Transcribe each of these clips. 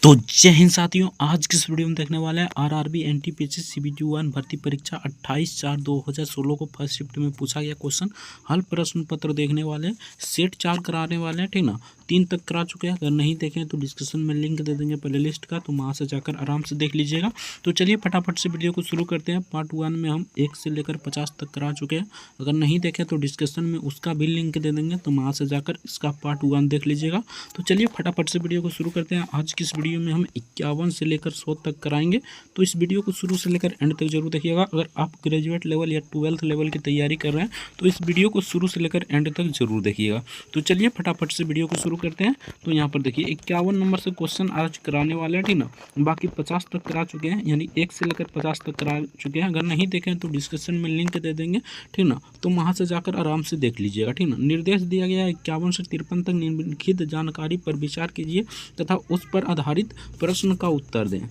तो जय हिंद साथियों, आज की इस वीडियो में देखने वाले हैं आरआरबी एनटीपीसी सीबीटी 1 भर्ती परीक्षा 28/4/2016 को फर्स्ट शिफ्ट में पूछा गया क्वेश्चन हल प्रश्न पत्र देखने वाले हैं। सेट 4 कराने वाले हैं, ठीक ना। 3 तक करा चुके हैं, अगर नहीं देखें तो डिस्क्रिप्शन में लिंक दे देंगे प्ले लिस्ट का, तो वहाँ से जाकर आराम से देख लीजिएगा। तो चलिए फटाफट से वीडियो को शुरू करते हैं। पार्ट 1 में हम 1 से लेकर 50 तक करा चुके हैं, अगर नहीं देखें तो डिस्क्रिप्शन में उसका भी लिंक दे देंगे, तो वहाँ से जाकर इसका पार्ट 1 देख लीजिएगा। तो चलिए फटाफट से वीडियो को शुरू करते हैं। आज की इस वीडियो में हम 51 से लेकर 100 तक कराएंगे, तो इस वीडियो को शुरू से लेकर एंड तक जरूर देखिएगा। अगर आप ग्रेजुएट लेवल या 12th लेवल की तैयारी कर रहे हैं तो इस वीडियो को शुरू से लेकर एंड तक जरूर देखिएगा। तो चलिए फटाफट से वीडियो को शुरू करते हैं। तो यहाँ पर देखिए 51 नंबर से क्वेश्चन आज कराने वाले हैं, ठीक ना। बाकी 50 तक करा चुके हैं, यानी 1 से लेकर 50 तक करा चुके हैं। अगर नहीं देखें तो डिस्क्रिप्शन में लिंक दे देंगे, ठीक ना, तो वहाँ से जाकर आराम से देख लीजिएगा, ठीक ना। निर्देश दिया गया है 51 से 53 तक निम्नलिखित जानकारी पर विचार कीजिए तथा उस पर आधारित प्रश्न का उत्तर दें।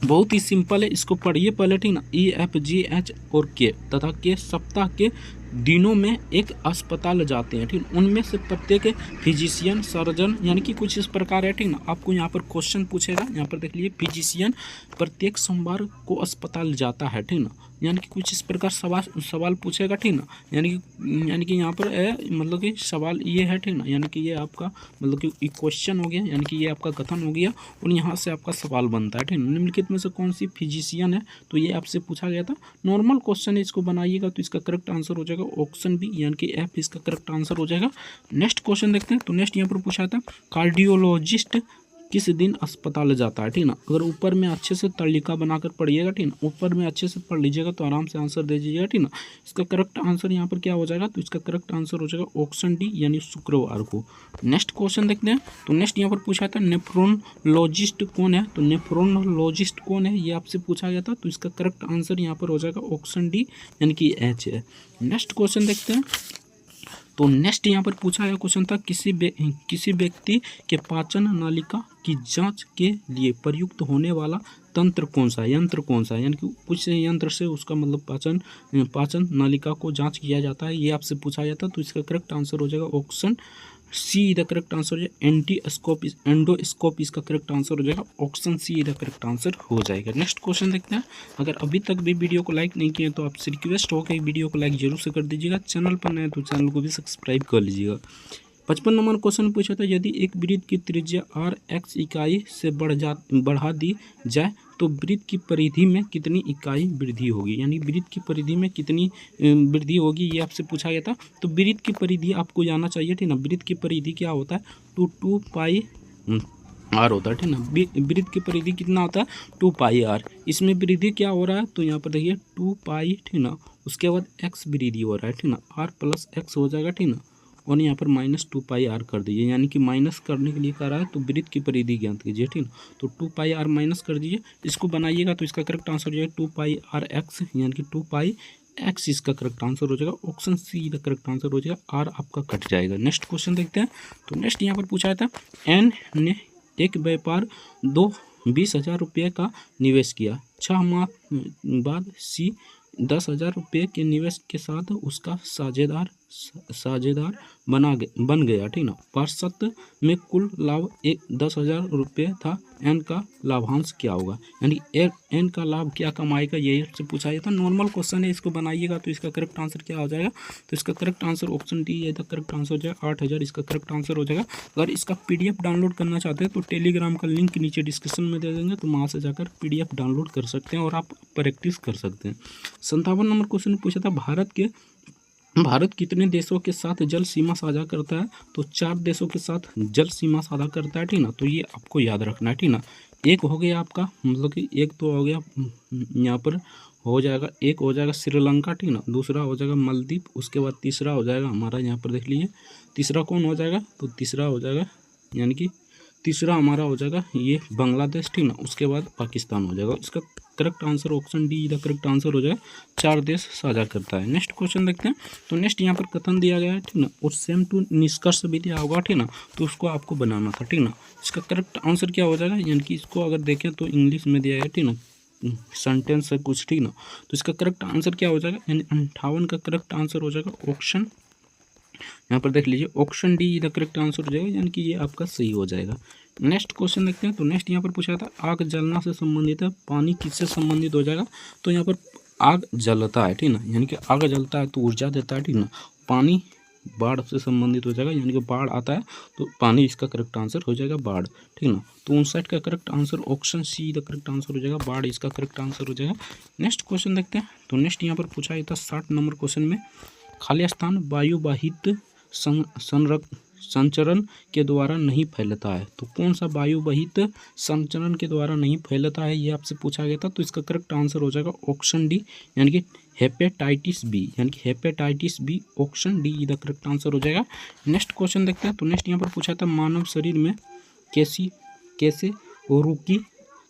बहुत ही सिंपल है, इसको पढ़िए पहले, ठीक ना। EFGH और K तथा K सप्ताह के दिनों में एक अस्पताल जाते हैं, ठीक। उनमें से प्रत्येक फिजिशियन सर्जन यानी कि कुछ इस प्रकार है, ठीक ना। आपको यहाँ पर क्वेश्चन पूछेगा, यहाँ पर देख लीजिए, फिजिशियन प्रत्येक सोमवार को अस्पताल जाता है, ठीक ना। यानी कि कुछ इस प्रकार सवाल पूछेगा, ठीक ना। यानी कि यहाँ पर मतलब कि सवाल ये है, ठीक ना। यानी कि ये आपका मतलब कि क्वेश्चन हो गया, यानी कि ये आपका कथन हो गया और यहाँ से आपका सवाल बनता है, ठीक ना। निम्नलिखित में से कौन सी फिजिशियन है, तो ये आपसे पूछा गया था। नॉर्मल क्वेश्चन है, इसको बनाइएगा तो इसका करेक्ट आंसर हो जाएगा ऑप्शन बी, यानी कि F इसका करेक्ट आंसर हो जाएगा। नेक्स्ट क्वेश्चन देखते हैं। तो नेक्स्ट यहाँ पर पूछा था कार्डियोलॉजिस्ट किस दिन अस्पताल जाता है, ठीक ना। अगर ऊपर में अच्छे से तालिका बनाकर पढ़िएगा, ठीक ना, ऊपर में अच्छे से पढ़ लीजिएगा तो आराम से आंसर दे दीजिएगा, ठीक ना। इसका करेक्ट आंसर यहाँ पर क्या हो जाएगा, तो इसका करेक्ट आंसर हो जाएगा ऑप्शन डी, यानी शुक्रवार को। नेक्स्ट क्वेश्चन देखते हैं। तो नेक्स्ट यहाँ पर पूछा था नेफ्रोलॉजिस्ट कौन है, तो नेफ्रोलॉजिस्ट कौन है ये आपसे पूछा गया था, तो इसका करेक्ट आंसर यहाँ पर हो जाएगा ऑप्शन डी, यानी कि H है। नेक्स्ट क्वेश्चन देखते हैं। तो नेक्स्ट यहाँ पर पूछा गया क्वेश्चन था किसी व्यक्ति के पाचन नालिका की जांच के लिए प्रयुक्त होने वाला यंत्र कौन सा है, यानी कि कुछ यंत्र से उसका मतलब पाचन नालिका को जांच किया जाता है, ये आपसे पूछा जाता है। तो इसका करेक्ट आंसर हो जाएगा option C the correct answer हो जाएगा एंडोस्कोप इसका करेक्ट आंसर हो जाएगा option C the correct answer हो जाएगा। नेक्स्ट क्वेश्चन देखते हैं। अगर अभी तक भी वीडियो को लाइक नहीं किए तो आपसे रिक्वेस्ट हो कि वीडियो को लाइक जरूर से कर दीजिएगा। चैनल पर नए तो चैनल को भी सब्सक्राइब कर लीजिएगा। 55 नंबर क्वेश्चन पूछा था, यदि एक वृत्त की त्रिज्या r(x) इकाई से बढ़ा दी जाए तो वृत्त की परिधि में कितनी इकाई वृद्धि होगी, यानी वृत्त की परिधि में कितनी वृद्धि होगी, ये आपसे पूछा गया था। तो वृत्त की परिधि आपको जानना चाहिए, ठीक ना। वृत्त की परिधि क्या होता है, 2πr होता है, ठीक ना। वृत्त की परिधि कितना होता है, 2πr। इसमें वृद्धि क्या हो रहा है, तो यहाँ पर देखिए 2π, ठीक ना। उसके बाद x वृद्धि हो रहा है, ठीक ना, r+x हो जाएगा, ठीक ना। और यहाँ पर -2πr कर दीजिए, यानी कि माइनस करने के लिए कर रहा है, तो वृत्त की परिधि ज्ञात कीजिए, ठीक ना। तो 2πr माइनस कर दीजिए, इसको बनाइएगा तो इसका करेक्ट आंसर हो जाएगा 2πrx, यानी कि 2πx इसका करेक्ट आंसर हो जाएगा। ऑप्शन सी का करेक्ट आंसर हो जाएगा, r आपका कट जाएगा। नेक्स्ट क्वेश्चन देखते हैं। तो नेक्स्ट यहाँ पर पूछा था, एन ने एक व्यापार 20,000 रुपये का निवेश किया, 6 माह बाद सी 10,000 रुपये के निवेश के साथ उसका साझेदार बन गया, ठीक ना। पार्षद में कुल लाभ 10,000 रुपये था, एन का लाभांश क्या होगा, यानी एन का लाभ क्या कमाएगा, ये से पूछा जाता है। नॉर्मल क्वेश्चन है, इसको बनाइएगा तो इसका करेक्ट आंसर क्या हो जाएगा, तो इसका करेक्ट आंसर ऑप्शन डी है, करेक्ट आंसर हो जाएगा 8,000 इसका करेक्ट आंसर हो जाएगा। अगर इसका PDF डाउनलोड करना चाहते हैं तो टेलीग्राम का लिंक नीचे डिस्क्रिप्शन में दे देंगे, तो वहाँ से जाकर PDF डाउनलोड कर सकते हैं और आप प्रैक्टिस कर सकते हैं। 57 नंबर क्वेश्चन पूछा था, भारत कितने देशों के साथ जल सीमा साझा करता है, तो 4 देशों के साथ जल सीमा साझा करता है, ठीक ना। तो ये आपको याद रखना है, ठीक ना। एक हो गया आपका मतलब कि एक तो हो गया यहाँ पर हो जाएगा, एक हो जाएगा श्रीलंका, ठीक ना। दूसरा हो जाएगा मालदीव, उसके बाद तीसरा हो जाएगा हमारा यहाँ पर देख लीजिए, तीसरा कौन हो जाएगा, तो तीसरा हो जाएगा यानी कि तीसरा हमारा हो जाएगा ये बांग्लादेश, ठीक ना। उसके बाद पाकिस्तान हो जाएगा। इसका correct answer option D the correct answer हो जाएगा, 4 देश साझा करता है। नेक्स्ट क्वेश्चन देखते हैं। तो नेक्स्ट यहाँ पर कथन दिया गया है, ठीक ना, और सेम टू निष्कर्ष भी दिया होगा, ठीक ना। तो उसको आपको बनाना था, ठीक ना। इसका करेक्ट आंसर क्या हो जाएगा, यानी कि इसको अगर देखें तो इंग्लिश में दिया है, ठीक ना, सेंटेंस है कुछ, ठीक ना। तो इसका करेक्ट आंसर क्या हो जाएगा, यानी 58 का करेक्ट आंसर हो जाएगा ऑप्शन यहाँ पर देख लीजिए option D the correct answer हो जाएगा, यानी कि ये आपका सही हो जाएगा। नेक्स्ट क्वेश्चन देखते हैं। तो नेक्स्ट यहाँ पर पूछा था आग जलना से संबंधित है, पानी किससे संबंधित हो जाएगा। तो यहाँ पर आग जलता है, ठीक ना, यानी कि आग जलता है तो ऊर्जा देता है, ठीक ना। पानी बाढ़ से संबंधित हो जाएगा, यानी कि बाढ़ आता है तो पानी इसका करेक्ट आंसर हो जाएगा बाढ़, ठीक ना। तो 59 का correct answer option C the correct answer हो जाएगा, बाढ़ इसका करेक्ट आंसर हो जाएगा। नेक्स्ट क्वेश्चन देखते हैं। तो नेक्स्ट यहाँ पर पूछा गया था 60 नंबर क्वेश्चन में, खाली स्थान वायुवाहित संचरण के द्वारा नहीं फैलता है। तो कौन सा वायुवाहित संचरण के द्वारा नहीं फैलता है, ये आपसे पूछा गया था। तो इसका करेक्ट आंसर हो जाएगा ऑप्शन डी, यानी कि हेपेटाइटिस बी, यानी कि hepatitis B, option D the correct answer हो जाएगा। नेक्स्ट क्वेश्चन देखते हैं। तो नेक्स्ट यहाँ पर पूछा था मानव शरीर में कैसे रुकी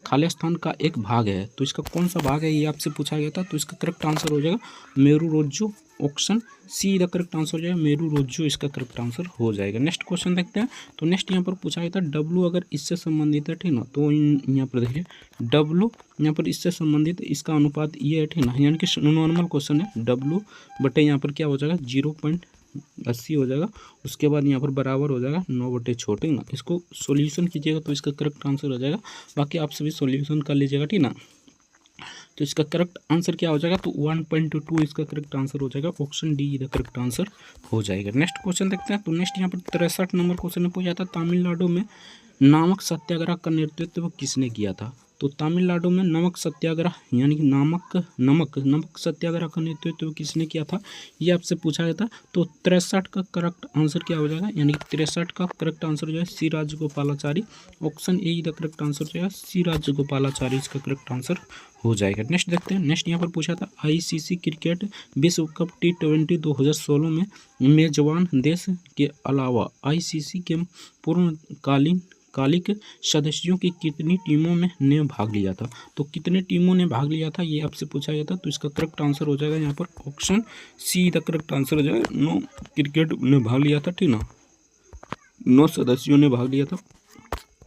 खाली स्थान का एक भाग है। तो इसका कौन सा भाग है, ये आपसे पूछा गया था। तो इसका करेक्ट आंसर हो जाएगा मेरुरज्जु, option C the correct answer हो जाएगा, मेरुरज्जु इसका करेक्ट आंसर हो जाएगा। नेक्स्ट क्वेश्चन देखते हैं। तो नेक्स्ट यहाँ पर पूछा गया था डब्लू अगर इससे संबंधित है, ठीक ना। तो यहाँ पर देखिए डब्लू यहाँ पर इससे संबंधित, इसका अनुपात ये है, ठीक ना, यानी कि नॉर्मल क्वेश्चन है। डब्लू बटे यहाँ पर क्या हो जाएगा 0.80 हो जाएगा। उसके बाद यहाँ पर बराबर हो जाएगा 9/6, ठीक ना। इसको सॉल्यूशन कीजिएगा तो इसका करेक्ट आंसर हो जाएगा। बाकी आप सभी सॉल्यूशन कर लीजिएगा, ठीक ना। तो इसका करेक्ट आंसर क्या हो जाएगा, तो 1.2 इसका करेक्ट आंसर हो जाएगा, option D the correct answer हो जाएगा। नेक्स्ट क्वेश्चन देखते हैं। तो नेक्स्ट यहाँ पर 63 नंबर क्वेश्चन में पूछा था तमिलनाडु में नमक सत्याग्रह का नेतृत्व किसने किया था। तो तमिलनाडु में नमक सत्याग्रह, यानी कि नमक सत्याग्रह का नेतृत्व किसने किया था, ये आपसे पूछा गया था। तो 63 का करेक्ट आंसर क्या हो जाएगा, यानी कि 63 का करेक्ट आंसर हो जाएगा C Rajagopalachari, option A the correct answer हो जाएगा, सी राजगोपालाचारी इसका करेक्ट आंसर हो जाएगा। नेक्स्ट देखते हैं। नेक्स्ट यहाँ पर पूछा था आईसीसी क्रिकेट विश्व कप T20 2016 में मेजबान देश के अलावा आईसीसी के पूर्णकालिक सदस्यों की कितनी टीमों में ने भाग लिया था। तो कितने टीमों ने भाग लिया था, ये आपसे पूछा गया था। तो इसका करेक्ट आंसर हो जाएगा यहाँ पर option C the correct answer हो जाएगा, 9 क्रिकेट ने भाग लिया था, ठीक ना, 9 सदस्यों ने भाग लिया था,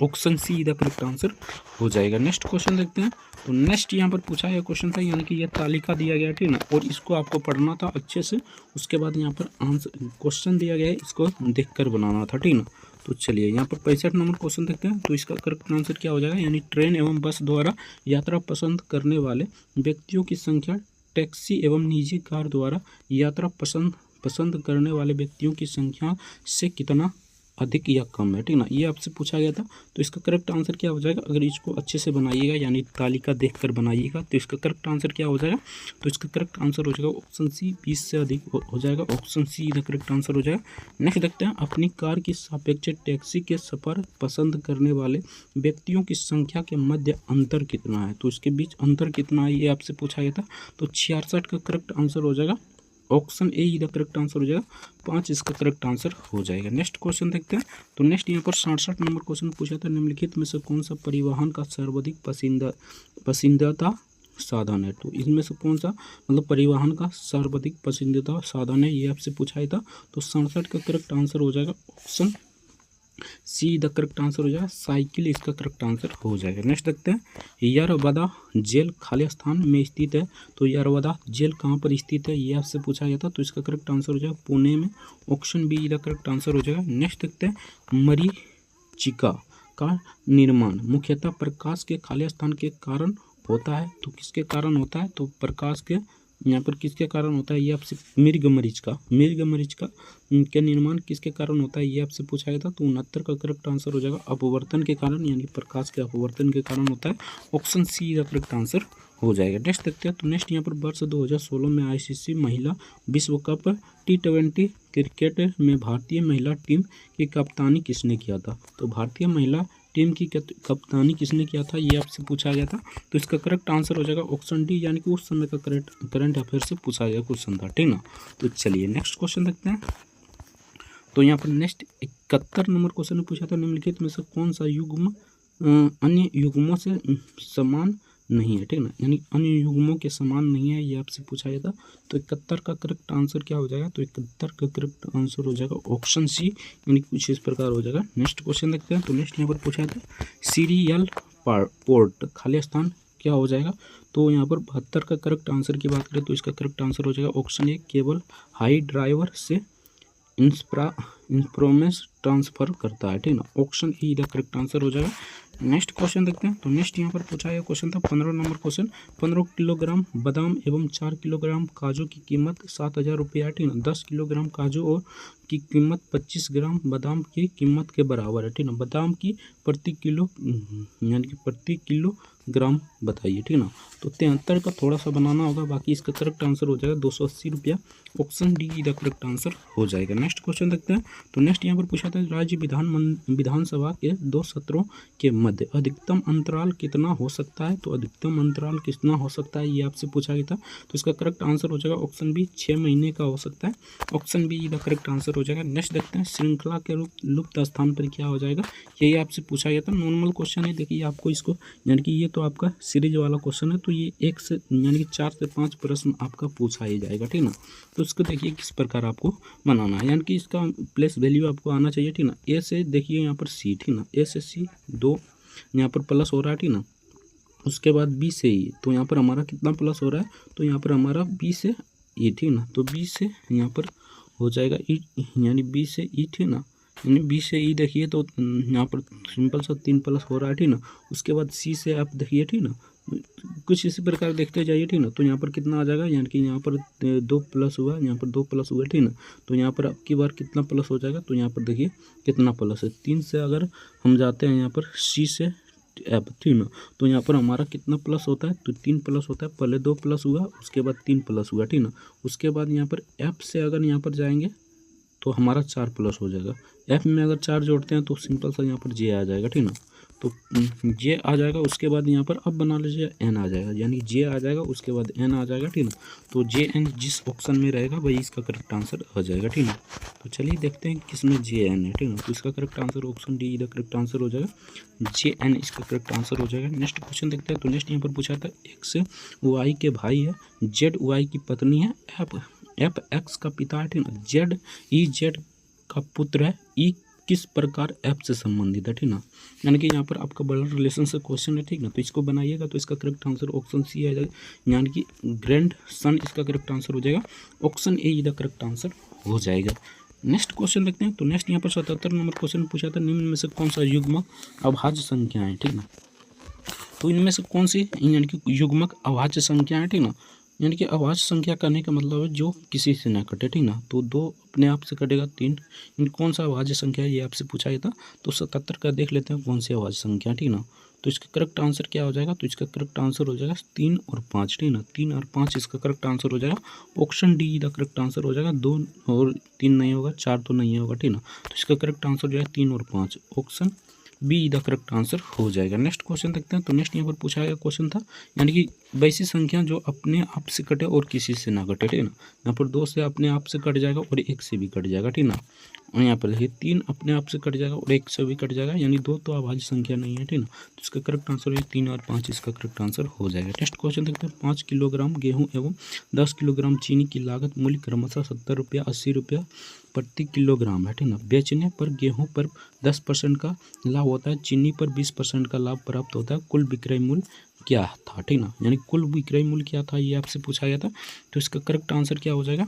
option C the correct answer हो जाएगा। नेक्स्ट क्वेश्चन देखते हैं। तो नेक्स्ट यहाँ पर पूछा गया क्वेश्चन था, यानी कि यह तालिका दिया गया, ठीक ना, और इसको आपको पढ़ना था अच्छे से। उसके बाद यहाँ पर आंसर क्वेश्चन दिया गया है, इसको देखकर बनाना था, ठीक ना। तो चलिए यहाँ पर 65 नंबर क्वेश्चन देखते हैं। तो इसका करेक्ट आंसर क्या हो जाएगा, यानी ट्रेन एवं बस द्वारा यात्रा पसंद करने वाले व्यक्तियों की संख्या टैक्सी एवं निजी कार द्वारा यात्रा पसंद करने वाले व्यक्तियों की संख्या से कितना अधिक या कम है, ठीक ना, ये आपसे पूछा गया था। तो इसका करेक्ट आंसर क्या हो जाएगा, अगर इसको अच्छे से बनाइएगा, यानी तालिका देखकर बनाइएगा, तो इसका करेक्ट आंसर क्या हो जाएगा। तो इसका करेक्ट आंसर हो जाएगा ऑप्शन सी 20 से अधिक हो जाएगा, option C the correct answer हो जाएगा। नेक्स्ट देखते हैं। अपनी कार की सापेक्ष टैक्सी के सफ़र पसंद करने वाले व्यक्तियों की संख्या के मध्य अंतर कितना है। तो इसके बीच अंतर कितना है, ये आपसे पूछा गया था। तो 66 का करेक्ट आंसर हो जाएगा, option A the correct answer हो जाएगा, 5 इसका करेक्ट आंसर हो जाएगा। नेक्स्ट क्वेश्चन देखते हैं। तो नेक्स्ट यहाँ पर 67 नंबर क्वेश्चन पूछा था निम्नलिखित में से कौन सा परिवहन का सर्वाधिक पसंदीदा साधन है। तो इसमें से कौन सा मतलब परिवहन का सर्वाधिक पसंदीदा साधन है, ये आपसे पूछा गया था। तो 67 का करेक्ट आंसर हो जाएगा, option C the correct answer हो जाएगा, साइकिल इसका करेक्ट आंसर हो जाएगा। नेक्स्ट देखते हैं। यरवदा जेल खाली स्थान में स्थित है। तो यरवदा जेल कहाँ पर स्थित है, ये आपसे पूछा गया था। तो इसका करेक्ट आंसर हो जाएगा पुणे में, option be the correct answer हो जाएगा। नेक्स्ट देखते हैं। मरीचिका का निर्माण मुख्यतः प्रकाश के खाली स्थान के कारण होता है। तो किसके कारण होता है, तो प्रकाश के यहाँ पर किसके कारण होता है, ये आपसे मृगमरीच का के निर्माण किसके कारण होता है, ये आपसे पूछा गया था। तो 69 का करेक्ट आंसर हो जाएगा अपवर्तन के कारण, यानी प्रकाश के अपवर्तन के कारण होता है, ऑप्शन सी का करेक्ट आंसर हो जाएगा। नेक्स्ट देखते हैं। तो नेक्स्ट यहाँ पर वर्ष 2016 में आईसीसी महिला विश्व कप T20 क्रिकेट में भारतीय महिला टीम की कप्तानी किसने किया था। तो भारतीय महिला टीम की कप्तानी किसने किया था, ये आपसे पूछा गया था। तो इसका करेक्ट आंसर हो जाएगा ऑप्शन डी, यानी कि उस समय का करंट अफेयर से पूछा गया क्वेश्चन था, ठीक ना। तो चलिए नेक्स्ट क्वेश्चन देखते हैं। तो यहाँ पर नेक्स्ट 71 नंबर क्वेश्चन में पूछा था निम्नलिखित में से कौन सा युग्म अन्य युग्मों से समान नहीं है, ठीक ना, यानी अन्य युग्मों के समान नहीं है, ये आपसे पूछा गया था। तो 71 का करेक्ट आंसर क्या हो जाएगा, तो 71 का करेक्ट आंसर हो जाएगा ऑप्शन सी, यानी कुछ इस प्रकार हो जाएगा। नेक्स्ट क्वेश्चन देखते हैं। तो नेक्स्ट यहाँ पर पूछा था सीरियल पोर्ट खाली स्थान क्या हो जाएगा। तो यहाँ पर 72 का करेक्ट आंसर की बात करें तो इसका करेक्ट आंसर हो जाएगा ऑप्शन ए, केवल हाई ड्राइवर से इंफ्रोमेस ट्रांसफर करता है, ठीक ना। Option E the correct answer हो जाएगा। नेक्स्ट क्वेश्चन देखते हैं। तो नेक्स्ट यहाँ पर पूछा गया क्वेश्चन था 15 नंबर क्वेश्चन। 15 किलोग्राम बादाम एवं 4 किलोग्राम काजू की कीमत 7,000 रुपया है, ठीक ना। 10 किलोग्राम काजू और की कीमत 25 ग्राम बादाम की कीमत के बराबर है, ठीक ना। बादाम की प्रति किलो यानी कि प्रति किलो ग्राम बताइए, ठीक ना। तो 73 का थोड़ा सा बनाना होगा, बाकी इसका करेक्ट आंसर हो जाएगा 280 रुपया। Option D the correct answer हो जाएगा। नेक्स्ट क्वेश्चन देखते हैं। तो नेक्स्ट यहाँ पर पूछा था राज्य विधानसभा के 2 सत्रों के मध्य अधिकतम अंतराल कितना हो सकता है। तो अधिकतम अंतराल कितना हो सकता है ये आपसे पूछा गया था। तो इसका करेक्ट आंसर हो जाएगा ऑप्शन बी 6 महीने का हो सकता है। Option be the correct answer हो जाएगा। नेक्स्ट देखते हैं श्रृंखला के रूप लुप्त स्थान पर क्या हो जाएगा, यही आपसे पूछा गया था। नॉर्मल क्वेश्चन है, देखिए आपको इसको यानी कि ये तो आपका सीरीज वाला क्वेश्चन है, तो ये 1 से यानी कि 4 से 5 प्रश्न आपका पूछा ही जाएगा, ठीक ना। तो इसको देखिए किस प्रकार आपको बनाना है, यानी कि इसका प्लेस वैल्यू आपको आना चाहिए, ठीक ना। ए से देखिए यहाँ पर सी, ठीक ना। ए से सी 2 यहाँ पर प्लस हो रहा है, ठीक ना। उसके बाद बी से ई, तो यहाँ पर हमारा कितना प्लस हो रहा है, तो यहाँ पर हमारा बी से ई, ठीक ना। तो बी से यहाँ पर हो जाएगा ई, यानी बी से ई, ठीक ना। यानी बी से ई देखिए तो यहाँ पर सिंपल सा 3 प्लस हो रहा है, ठीक ना। उसके बाद सी से आप देखिए, ठीक ना। कुछ इसी प्रकार देखते जाइए, ठीक ना। तो यहाँ पर कितना आ जाएगा, यानी कि यहाँ पर 2 प्लस हुआ, यहाँ पर 2 प्लस हुआ, ठीक ना। तो यहाँ पर अब की बार कितना प्लस हो जाएगा, तो यहाँ पर देखिए कितना प्लस है। 3 से अगर हम जाते हैं यहाँ पर सी से एफ, ठीक ना। तो यहाँ पर हमारा कितना प्लस होता है, तो 3 प्लस होता है। पहले 2 प्लस हुआ, उसके बाद 3 प्लस हुआ, ठीक ना। उसके बाद यहाँ पर एफ से अगर यहाँ पर जाएंगे तो हमारा 4 प्लस हो जाएगा। एफ में अगर 4 जोड़ते हैं तो सिंपल सा यहाँ पर जे आ जाएगा, ठीक ना। तो जे आ जाएगा, उसके बाद यहाँ पर अब बना लीजिए एन आ जाएगा, यानी जे आ जाएगा उसके बाद एन आ जाएगा, ठीक ना। तो जे एन जिस ऑप्शन में रहेगा वही इसका करेक्ट आंसर आ जाएगा, ठीक ना। तो चलिए देखते हैं किसमें जे एन है, ठीक ना। तो इसका correct answer option D the correct answer हो जाएगा। जे एन इसका करेक्ट आंसर हो जाएगा। नेक्स्ट क्वेश्चन देखते हैं। तो नेक्स्ट यहाँ पर पूछा था एक्स वाई के भाई है, जेड वाई की पत्नी है, एफ एक्स का पिता है, ठीक ना। जेड ई जेड का पुत्र है, ई किस प्रकार एफ से संबंधित है, ठीक ना। यानी कि यहाँ पर आपका ब्लड रिलेशन से क्वेश्चन है, ठीक ना। तो इसको बनाइएगा तो इसका करेक्ट आंसर ऑप्शन सी आ जाएगा, यानी कि ग्रैंड सन इसका करेक्ट आंसर हो जाएगा। Option A the correct answer हो जाएगा। नेक्स्ट क्वेश्चन देखते हैं। तो नेक्स्ट यहाँ पर 77 नंबर क्वेश्चन पूछा था निम्न में से कौन सा युग्मक अभाज्य संख्या है, ठीक ना। तो इनमें से कौन सी यानी कि युग्मक अभाज्य संख्या है, ठीक ना। यानी कि अभाज्य संख्या करने का मतलब है जो किसी से ना कटे, ठीक ना। तो 2 अपने आप से कटेगा 3, इन कौन सा अभाज्य संख्या है ये आपसे पूछा गया था। तो 77 का देख लेते हैं कौन सी अभाज्य संख्या, ठीक ना। तो इसका करेक्ट आंसर क्या हो जाएगा, तो इसका करेक्ट आंसर हो जाएगा 3 और 5, ठीक ना। 3 और 5 इसका करेक्ट आंसर हो जाएगा। Option D the correct answer हो जाएगा। 2 और 3 नहीं होगा, 4 तो नहीं होगा, ठीक ना। तो इसका करेक्ट आंसर जो है 3 और 5, option be the correct answer हो जाएगा। नेक्स्ट क्वेश्चन देखते हैं। तो नेक्स्ट यहाँ पर पूछा गया क्वेश्चन था यानी कि वैसी संख्या जो अपने आप से कटे और किसी से ना कटे, ठीक ना। यहाँ पर 2 से अपने आप से कट जाएगा और 1 से भी कट जाएगा, ठीक ना। और यहाँ पर देखिए 3 अपने आप से कट जाएगा और 1 से भी कट जाएगा, यानी 2 तो अभाज्य संख्या नहीं है, ठीक ना। तो इसका करेक्ट आंसर है 3 और 5 इसका करेक्ट आंसर हो जाएगा। नेक्स्ट क्वेश्चन देखते हैं। 5 किलोग्राम गेहूँ एवं 10 किलोग्राम चीनी की लागत मूल्य क्रमशः 70 रुपया 80 रुपया प्रति किलोग्राम है, ठीक ना। बेचने पर गेहूं पर 10% का लाभ होता है, चीनी पर 20% का लाभ प्राप्त होता है। कुल विक्रय मूल्य क्या था, ठीक ना। यानी कुल विक्रय मूल्य क्या था ये आपसे पूछा गया था। तो इसका करेक्ट आंसर क्या हो जाएगा,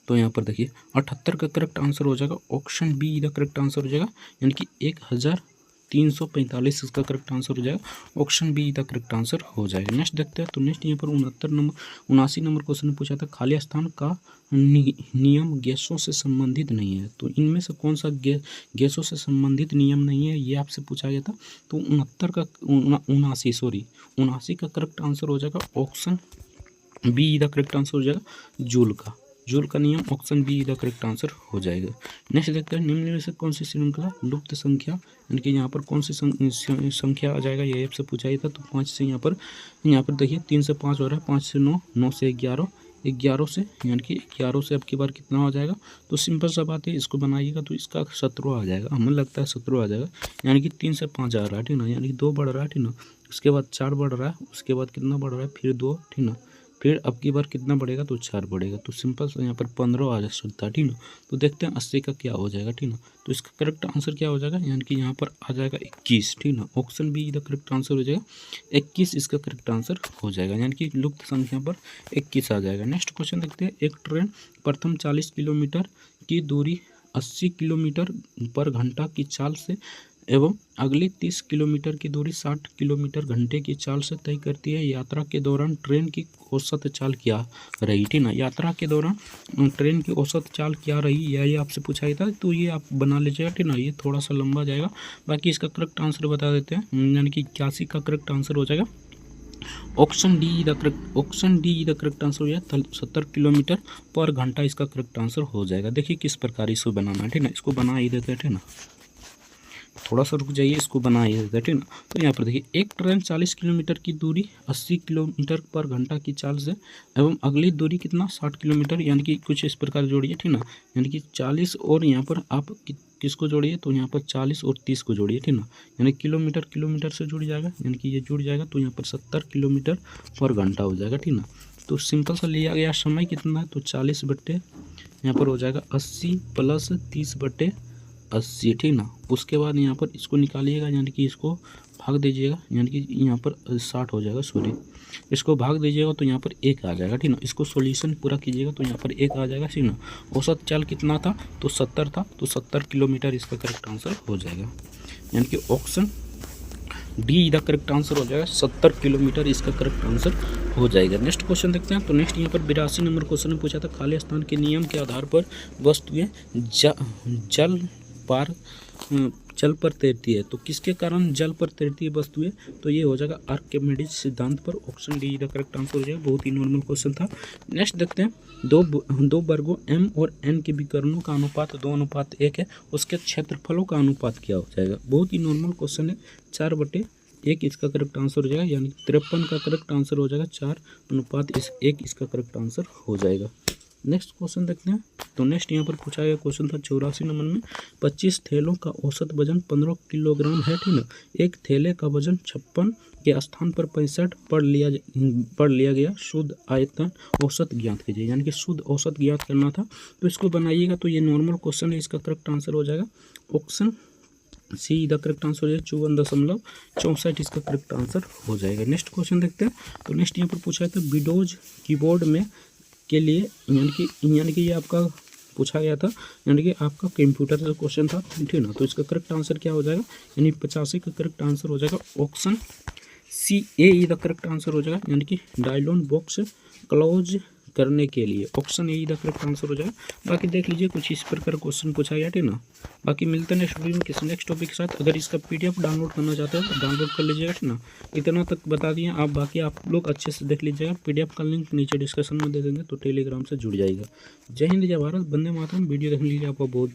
तो यहाँ पर देखिए 78 का करेक्ट आंसर हो जाएगा। Option be the correct answer हो जाएगा, यानी कि 1345 इसका करेक्ट आंसर हो जाएगा। Option be the correct answer हो जाएगा। नेक्स्ट देखते हैं। तो नेक्स्ट यहाँ पर 79 नंबर क्वेश्चन में पूछा था खाली स्थान का नियम गैसों से संबंधित नहीं है। तो इनमें से कौन सा गैसों से संबंधित नियम नहीं है ये आपसे पूछा गया था। तो 79 का करेक्ट आंसर हो जाएगा। Option be the correct answer हो जाएगा जूल का नियम। Option be the correct answer हो जाएगा। नेक्स्ट देखते हैं निम्न में से कौन सी श्रृंखला लुप्त संख्या यानी कि यहाँ पर कौन सी संख्या आ जाएगा ये आपसे पूछा गया था। तो 5 से यहाँ पर देखिए 3 से 5 हो रहा है, 5 से 9, 9 से 11, 11 से यानी कि 11 से अब की बार कितना हो जाएगा। तो सिंपल सा बात है, इसको बनाइएगा तो इसका 17 आ जाएगा, हमें लगता है 17 आ जाएगा। यानी कि 3 से 5 आ रहा है, ठीक ना। यानी कि 2 बढ़ रहा है, ठीक ना। उसके बाद 4 बढ़ रहा है, उसके बाद कितना बढ़ रहा है, फिर 2, ठीक ना। फिर अब की बार कितना बढ़ेगा तो 4 बढ़ेगा, तो सिंपल से यहाँ पर 15 आ सकता है, ठीक ना। तो देखते हैं 80 का क्या हो जाएगा, ठीक ना। तो इसका करेक्ट आंसर क्या हो जाएगा, यानी कि यहाँ पर आ जाएगा 21, ठीक ना। Option be the correct answer हो जाएगा 21, इसका करेक्ट आंसर हो जाएगा, यानी कि लुप्त संख्या पर 21 आ जाएगा। नेक्स्ट क्वेश्चन देखते हैं। एक ट्रेन प्रथम 40 किलोमीटर की दूरी 80 किलोमीटर पर घंटा की चाल से एवं अगली 30 किलोमीटर की दूरी 60 किलोमीटर घंटे की चाल से तय करती है। यात्रा के दौरान ट्रेन की औसत चाल क्या रही, ठीक ना। यात्रा के दौरान ट्रेन की औसत चाल क्या रही, यह आपसे पूछा गया था, तो ये आप बना लीजिएगा, ठीक ना। ये थोड़ा सा लंबा जाएगा, बाकी इसका करेक्ट आंसर बता देते हैं, यानी कि 81 का करेक्ट आंसर हो जाएगा option D the correct answer हो जाएगा 70 किलोमीटर पर घंटा, इसका करेक्ट आंसर हो जाएगा। देखिए किस प्रकार इसको बनाना है, ठीक ना। इसको बना ही देते हैं, ठीक ना, थोड़ा सा रुक जाइए, इसको बना ही देते हैं, ठीक ना। तो यहाँ पर देखिए एक ट्रेन 40 किलोमीटर की दूरी 80 किलोमीटर पर घंटा की चाल से एवं अगली दूरी कितना 60 किलोमीटर, यानी कि कुछ इस प्रकार जोड़िए, ठीक ना। यानी कि 40 और यहाँ पर आप किसको जोड़िए, तो यहाँ पर 40 और 30 को जोड़िए, ठीक ना। यानी किलोमीटर से जुड़ जाएगा, यानी कि ये जुड़ जाएगा, तो यहाँ पर 70 किलोमीटर पर घंटा हो जाएगा, ठीक ना। तो सिंपल सा लिया गया समय कितना है, तो 40 बट्टे यहाँ पर हो जाएगा 80 प्लस 30/80, ठीक ना। उसके बाद यहाँ पर इसको निकालिएगा, यानी कि इसको भाग दीजिएगा, यानी कि यहाँ पर 60 हो जाएगा, सॉरी, इसको भाग दीजिएगा तो यहाँ पर 1 आ जाएगा, ठीक ना। इसको सॉल्यूशन पूरा कीजिएगा तो यहाँ पर 1 आ जाएगा, ठीक ना। औसत चाल कितना था, तो 70 था, तो 70 किलोमीटर इसका करेक्ट आंसर हो जाएगा, यानी कि option D the correct answer हो जाएगा 70 किलोमीटर, इसका करेक्ट आंसर हो जाएगा। नेक्स्ट क्वेश्चन देखते हैं। तो नेक्स्ट यहाँ पर 82 नंबर क्वेश्चन में पूछा था, खाली स्थान के नियम के आधार पर वस्तुएं जल पर तैरती है, तो किसके कारण जल पर तैरती है वस्तुएं, तो ये हो जाएगा आर्किमिडीज सिद्धांत पर। Option D the correct answer हो जाएगा, बहुत ही नॉर्मल क्वेश्चन था। नेक्स्ट देखते हैं। दो वर्गों m और n के विकर्णों का अनुपात 2:1 है, उसके क्षेत्रफलों का अनुपात क्या हो जाएगा, बहुत ही नॉर्मल क्वेश्चन है। 4/1 इसका करेक्ट आंसर हो जाएगा, यानी 53 का करेक्ट आंसर हो जाएगा, 4:1 इसका करेक्ट आंसर हो जाएगा। नेक्स्ट क्वेश्चन देखते हैं। तो नेक्स्ट यहाँ पर पूछा गया क्वेश्चन था 84 नंबर में, 25 थैलों का औसत वजन 15 किलोग्राम है, ठीक ना। एक थैले का वजन 56 के स्थान पर 65 पढ़ लिया गया, शुद्ध आयतन औसत ज्ञात कीजिए, यानी कि शुद्ध औसत ज्ञात करना था। तो इसको बनाइएगा, तो ये नॉर्मल क्वेश्चन है, इसका करेक्ट आंसर हो जाएगा option C the correct answer हो जाएगा 54.64, इसका करेक्ट आंसर हो जाएगा। नेक्स्ट क्वेश्चन देखते हैं। तो नेक्स्ट यहाँ पर पूछा था विंडोज कीबोर्ड में के लिए, यानी कि ये आपका पूछा गया था, यानी कि आपका कंप्यूटर का क्वेश्चन था, ठीक ना। तो इसका करेक्ट आंसर क्या हो जाएगा, यानी 85 का करेक्ट आंसर हो जाएगा option C a the correct answer हो जाएगा, यानी कि डायलॉग बॉक्स क्लोज करने के लिए option A the correct answer हो जाएगा। बाकी देख लीजिए कुछ इस प्रकार क्वेश्चन पूछा गया, ठीक ना। बाकी मिलते हैं नेक्स्ट वीडियो में किसी नेक्स्ट टॉपिक के साथ। अगर इसका PDF डाउनलोड करना चाहते हैं तो डाउनलोड कर लीजिएगा, ठीक ना। इतना तक बता दिए आप, बाकी आप लोग अच्छे से देख लीजिएगा। PDF का लिंक नीचे डिस्क्रिप्शन में दे देंगे, तो टेलीग्राम से जुड़ जाएगा। जय हिंद, जय भारत, वंदे मातरम। वीडियो देखने के लिए आपका बहुत